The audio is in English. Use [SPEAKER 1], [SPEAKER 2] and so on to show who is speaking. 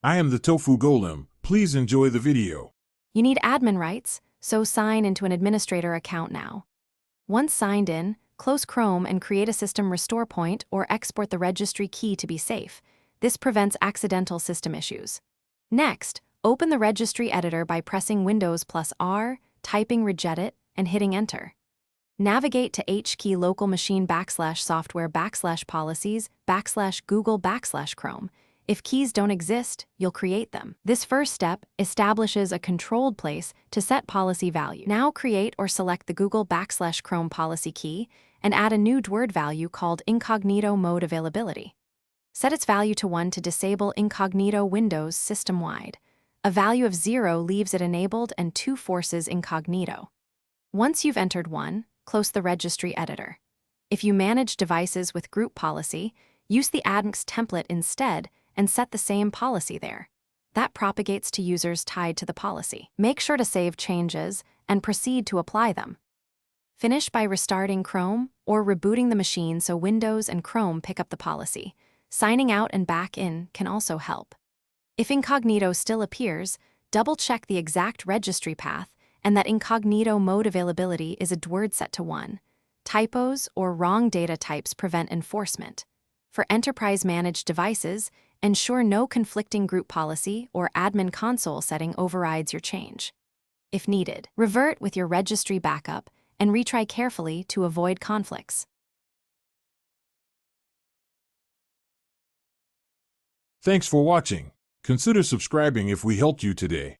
[SPEAKER 1] I am the Tofu Golem. Please enjoy the video.
[SPEAKER 2] You need admin rights, so sign into an administrator account now. Once signed in, close Chrome and create a system restore point or export the registry key to be safe. This prevents accidental system issues. Next, open the registry editor by pressing Windows plus R, typing regedit, and hitting Enter. Navigate to HKey local machine /software /policies /Google /Chrome. If keys don't exist, you'll create them. This first step establishes a controlled place to set policy value. Now create or select the Google /Chrome policy key and add a new word value called Incognito mode availability. Set its value to 1 to disable Incognito Windows system-wide. A value of 0 leaves it enabled and 2 forces Incognito. Once you've entered 1, close the registry editor. If you manage devices with group policy, use the AdMix template instead and set the same policy there. That propagates to users tied to the policy. Make sure to save changes and proceed to apply them. Finish by restarting Chrome or rebooting the machine so Windows and Chrome pick up the policy. Signing out and back in can also help. If Incognito still appears, double-check the exact registry path and that Incognito mode availability is a word set to 1. Typos or wrong data types prevent enforcement. For enterprise-managed devices, ensure no conflicting group policy or admin console setting overrides your change. If needed, revert with your registry backup and retry carefully to avoid conflicts.
[SPEAKER 1] Thanks for watching. Consider subscribing if we helped you today.